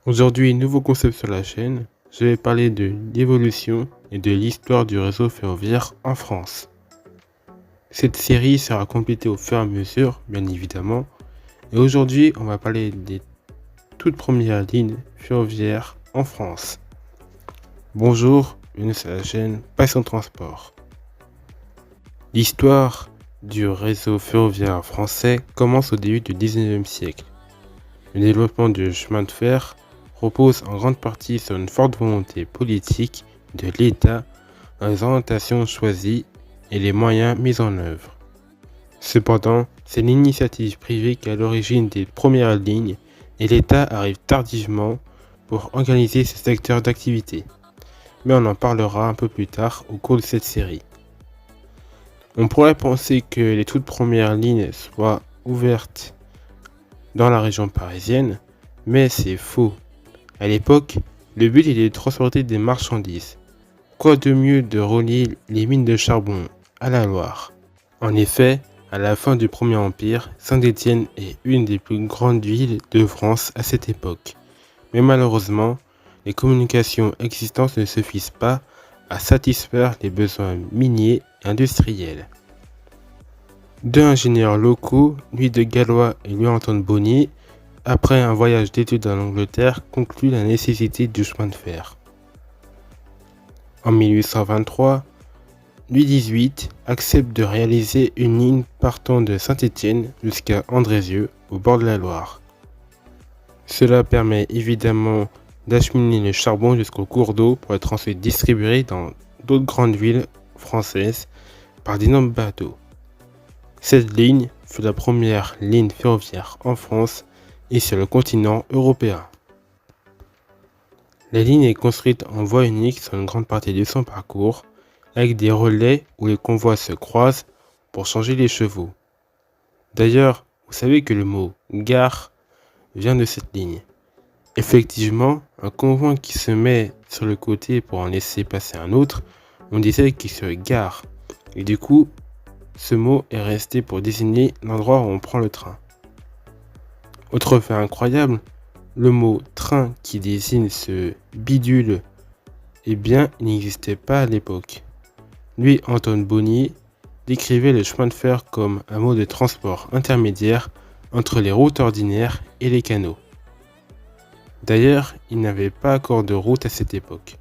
Aujourd'hui, nouveau concept sur la chaîne, je vais parler de l'évolution et de l'histoire du réseau ferroviaire en France. Cette série sera complétée au fur et à mesure, bien évidemment, et aujourd'hui, on va parler des toutes premières lignes ferroviaires en France. Bonjour, bienvenue sur la chaîne Passion Transport. L'histoire du réseau ferroviaire français commence au début du 19e siècle. Le développement du chemin de fer repose en grande partie sur une forte volonté politique de l'État dans les orientations choisies et les moyens mis en œuvre. Cependant, c'est l'initiative privée qui est à l'origine des premières lignes et l'État arrive tardivement pour organiser ce secteur d'activité. Mais on en parlera un peu plus tard au cours de cette série. On pourrait penser que les toutes premières lignes soient ouvertes dans la région parisienne, mais c'est faux. À l'époque, le but était de transporter des marchandises. Quoi de mieux de relier les mines de charbon à la Loire? En effet, à la fin du Premier Empire, Saint-Étienne est une des plus grandes villes de France à cette époque. Mais malheureusement, les communications existantes ne suffisent pas à satisfaire les besoins miniers et industriels. Deux ingénieurs locaux, Louis de Gallois et Louis-Antoine Bonnier, après un voyage d'études en Angleterre, concluent la nécessité du chemin de fer. En 1823, Louis XVIII accepte de réaliser une ligne partant de Saint-Étienne jusqu'à Andrézieux, au bord de la Loire. Cela permet évidemment d'acheminer le charbon jusqu'au cours d'eau pour être ensuite distribué dans d'autres grandes villes françaises par d'énormes bateaux. Cette ligne fut la première ligne ferroviaire en France et sur le continent européen. La ligne est construite en voie unique sur une grande partie de son parcours, avec des relais où les convois se croisent pour changer les chevaux. D'ailleurs, vous savez que le mot « gare » vient de cette ligne. Effectivement, un convoi qui se met sur le côté pour en laisser passer un autre, on disait qu'il se gare, et du coup, ce mot est resté pour désigner l'endroit où on prend le train. Autre fait incroyable, le mot train qui désigne ce bidule, eh bien, il n'existait pas à l'époque. Lui, Antoine Bonnier, décrivait le chemin de fer comme un mode de transport intermédiaire entre les routes ordinaires et les canaux. D'ailleurs, il n'avait pas encore de route à cette époque.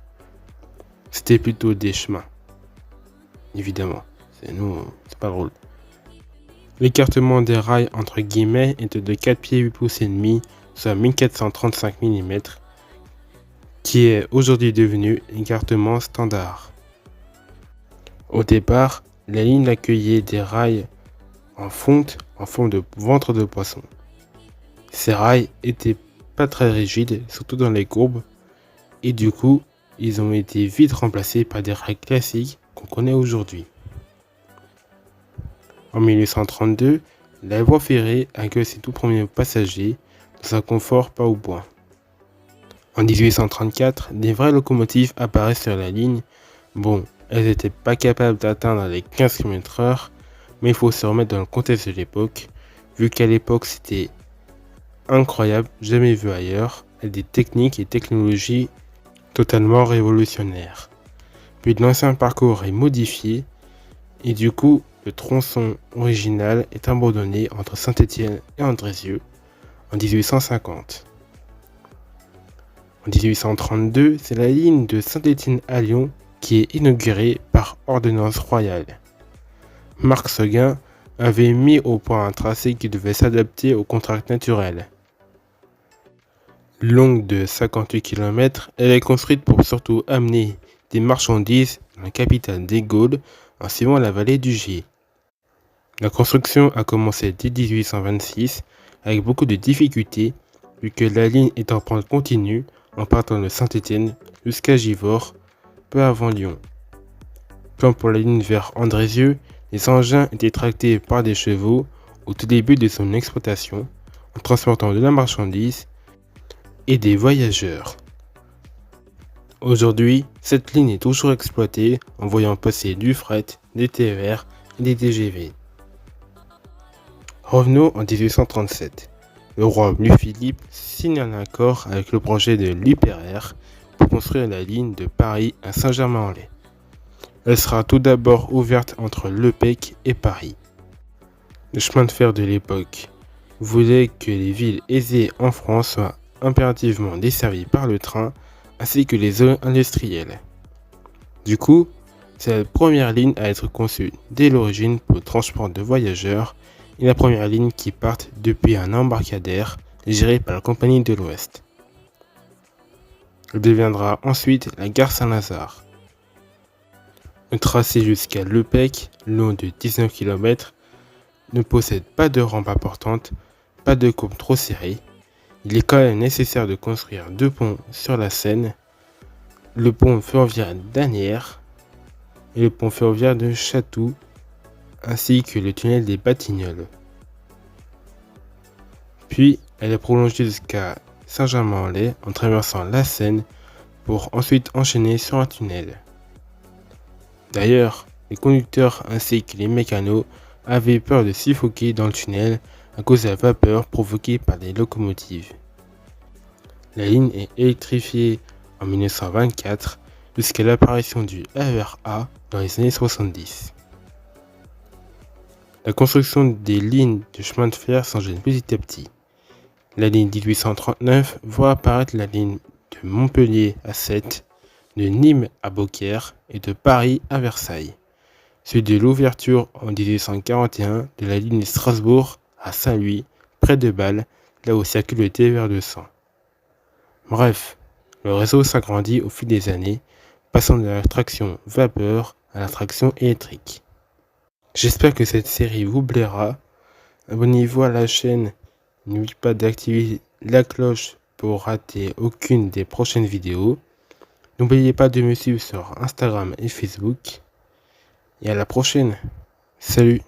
C'était plutôt des chemins. Évidemment, c'est pas drôle. L'écartement des rails entre guillemets était de 4 pieds 8 pouces et demi, soit 1435 mm, qui est aujourd'hui devenu l'écartement standard. Au départ, la ligne accueillait des rails en fonte en forme de ventre de poisson. Ces rails étaient pas très rigides, surtout dans les courbes, et du coup, ils ont été vite remplacés par des rails classiques qu'on connaît aujourd'hui. En 1832, la voie ferrée accueille ses tout premiers passagers dans un confort pas au point. En 1834, des vraies locomotives apparaissent sur la ligne. Bon, elles n'étaient pas capables d'atteindre les 15 km/h, mais il faut se remettre dans le contexte de l'époque, vu qu'à l'époque c'était incroyable, jamais vu ailleurs, avec des techniques et technologies totalement révolutionnaires. Puis l'ancien parcours est modifié, et du coup, le tronçon original est abandonné entre Saint-Étienne et Andrézieux en 1850. En 1832, c'est la ligne de Saint-Étienne à Lyon qui est inaugurée par ordonnance royale. Marc Seguin avait mis au point un tracé qui devait s'adapter aux contraintes naturelles. Longue de 58 km, elle est construite pour surtout amener des marchandises dans la capitale des Gaules en suivant la vallée du Gier. La construction a commencé dès 1826 avec beaucoup de difficultés vu que la ligne est en pente continue en partant de Saint-Étienne jusqu'à Givors, peu avant Lyon. Comme pour la ligne vers Andrézieux, les engins étaient tractés par des chevaux au tout début de son exploitation en transportant de la marchandise et des voyageurs. Aujourd'hui, cette ligne est toujours exploitée en voyant passer du fret, des TER et des TGV. Revenons en 1837. le roi Louis-Philippe signe un accord avec le projet de l'UPR pour construire la ligne de Paris à Saint-Germain-en-Laye. Elle sera tout d'abord ouverte entre Lepec et Paris. Le chemin de fer de l'époque voulait que les villes aisées en France soient impérativement desservies par le train ainsi que les zones industrielles. Du coup, c'est la première ligne à être conçue dès l'origine pour le transport de voyageurs et la première ligne qui parte depuis un embarcadère géré par la Compagnie de l'Ouest. Elle deviendra ensuite la gare Saint-Lazare. Le tracé jusqu'à Lepec, long de 19 km, ne possède pas de rampe importante, pas de courbe trop serrée. Il est quand même nécessaire de construire 2 ponts sur la Seine, le pont ferroviaire d'Asnières et le pont ferroviaire de Chatou, ainsi que le tunnel des Batignolles. Puis, elle est prolongée jusqu'à Saint-Germain-en-Laye en traversant la Seine pour ensuite enchaîner sur un tunnel. D'ailleurs, les conducteurs ainsi que les mécanos avaient peur de suffoquer dans le tunnel à cause de la vapeur provoquée par les locomotives. La ligne est électrifiée en 1924 jusqu'à l'apparition du RER-A dans les années 70. La construction des lignes de chemin de fer s'enchaîne petit à petit. La ligne 1839 voit apparaître la ligne de Montpellier à Sète, de Nîmes à Beaucaire et de Paris à Versailles. Suite de l'ouverture en 1841 de la ligne de Strasbourg à Saint-Louis, près de Bâle, là où circule le TER 200. Bref, le réseau s'agrandit au fil des années, passant de la traction vapeur à la traction électrique. J'espère que cette série vous plaira. Abonnez-vous à la chaîne, n'oubliez pas d'activer la cloche pour rater aucune des prochaines vidéos. N'oubliez pas de me suivre sur Instagram et Facebook. Et à la prochaine. Salut!